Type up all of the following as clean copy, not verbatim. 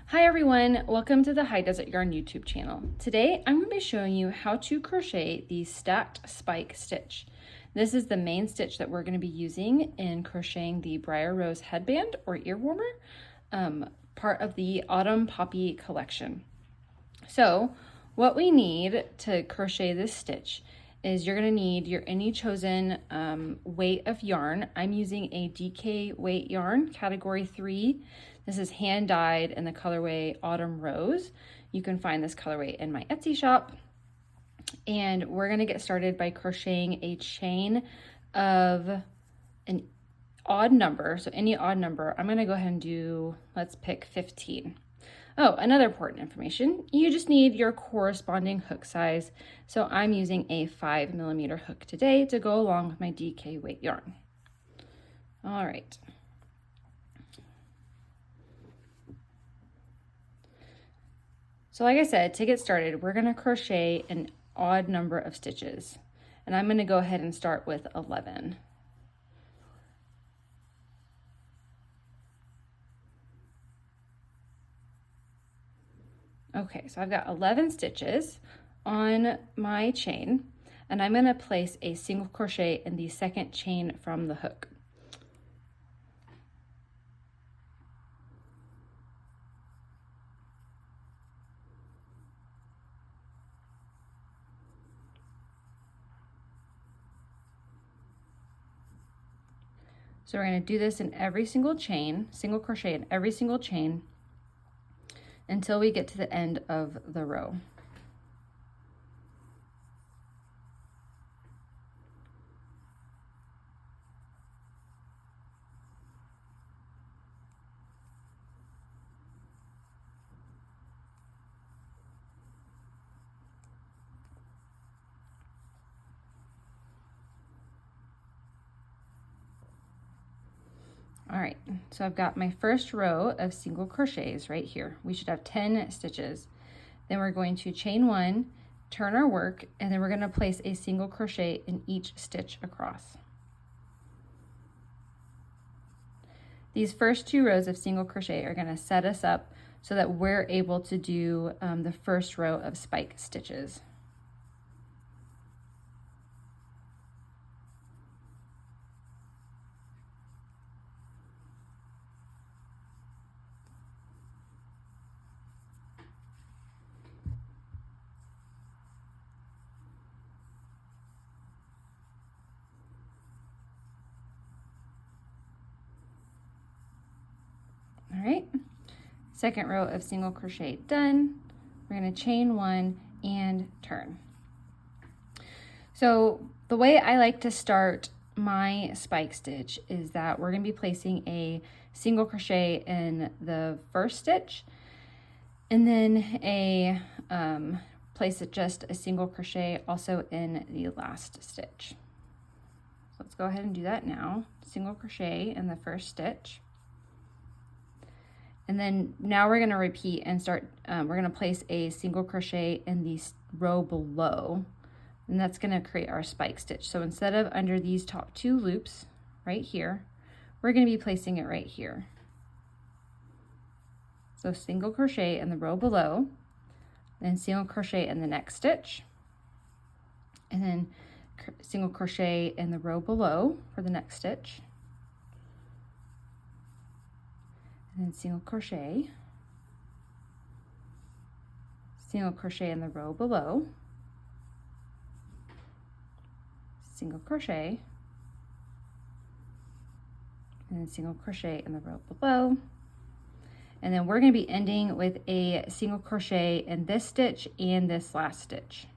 Hi everyone, welcome to the High Desert Yarn YouTube channel. Today I'm going to be showing you how to crochet the stacked spike stitch. This is the main stitch that we're going to be using in crocheting the Briar Rose headband or ear warmer, part of the Autumn Poppy collection. So what we need to crochet this stitch is you're going to need your any chosen weight of yarn. I'm using a DK weight yarn, category 3. This is hand dyed in the colorway Autumn Rose. You can find this colorway in my Etsy shop. And we're going to get started by crocheting a chain of an odd number. So any odd number, I'm going to go ahead and do, let's pick 15. Oh, another important information, you just need your corresponding hook size. So I'm using a 5mm hook today to go along with my DK weight yarn. All right. So like I said, to get started, we're going to crochet an odd number of stitches. And I'm going to go ahead and start with 11. Okay, so I've got 11 stitches on my chain, and I'm going to place a single crochet in the second chain from the hook. So we're going to do this in every single chain, single crochet in every single chain until we get to the end of the row. All right, so I've got my first row of single crochets right here. We should have 10 stitches. Then we're going to chain 1, turn our work, and then we're going to place a single crochet in each stitch across. These first 2 rows of single crochet are going to set us up so that we're able to do the first row of spike stitches. All right, second row of single crochet done. We're going to chain 1 and turn. So the way I like to start my spike stitch is that we're going to be placing a single crochet in the first stitch and then place it just a single crochet also in the last stitch. So let's go ahead and do that now. Single crochet in the first stitch. And then now we're going to repeat and start, we're going to place a single crochet in the row below, and that's going to create our spike stitch. So instead of under these top 2 loops right here, we're going to be placing it right here. So single crochet in the row below, then single crochet in the next stitch, and then single crochet in the row below for the next stitch. And then single crochet in the row below, single crochet, and then single crochet in the row below. And then we're going to be ending with a single crochet in this stitch and this last stitch.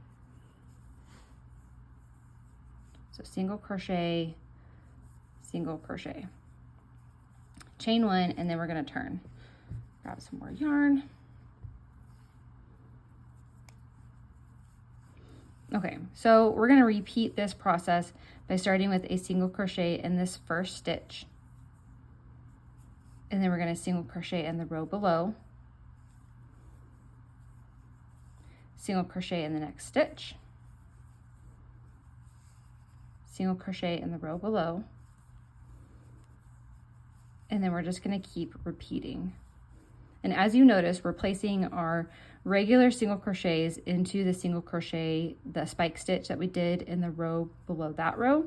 So single crochet, chain 1, and then we're going to turn. Grab some more yarn. Okay, so we're going to repeat this process by starting with a single crochet in this first stitch, and then we're going to single crochet in the row below, single crochet in the next stitch, single crochet in the row below, and then we're just going to keep repeating. And as you notice, we're placing our regular single crochets into the single crochet, the spike stitch that we did in the row below that row.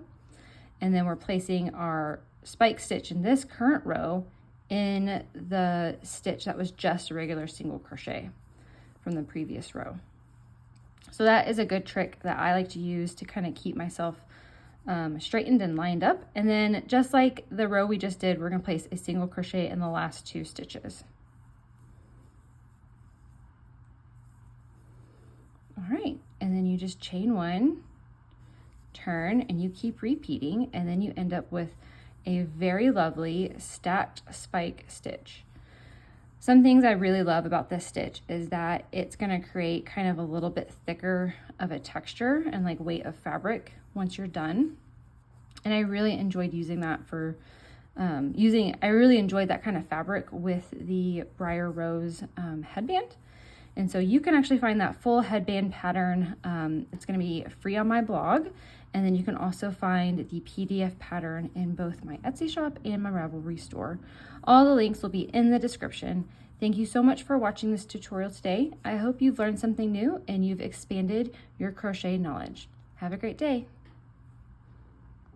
And then we're placing our spike stitch in this current row in the stitch that was just a regular single crochet from the previous row. So that is a good trick that I like to use to kind of keep myself straightened and lined up. And then just like the row we just did, we're going to place a single crochet in the last 2 stitches. All right, and then you just chain 1, turn, and you keep repeating, and then you end up with a very lovely stacked spike stitch. Some things I really love about this stitch is that it's going to create kind of a little bit thicker of a texture and like weight of fabric once you're done. And I really enjoyed using that for I really enjoyed that kind of fabric with the Briar Rose headband. And so you can actually find that full headband pattern. It's going to be free on my blog. And then you can also find the PDF pattern in both my Etsy shop and my Ravelry store. All the links will be in the description. Thank you so much for watching this tutorial today. I hope you've learned something new and you've expanded your crochet knowledge. Have a great day.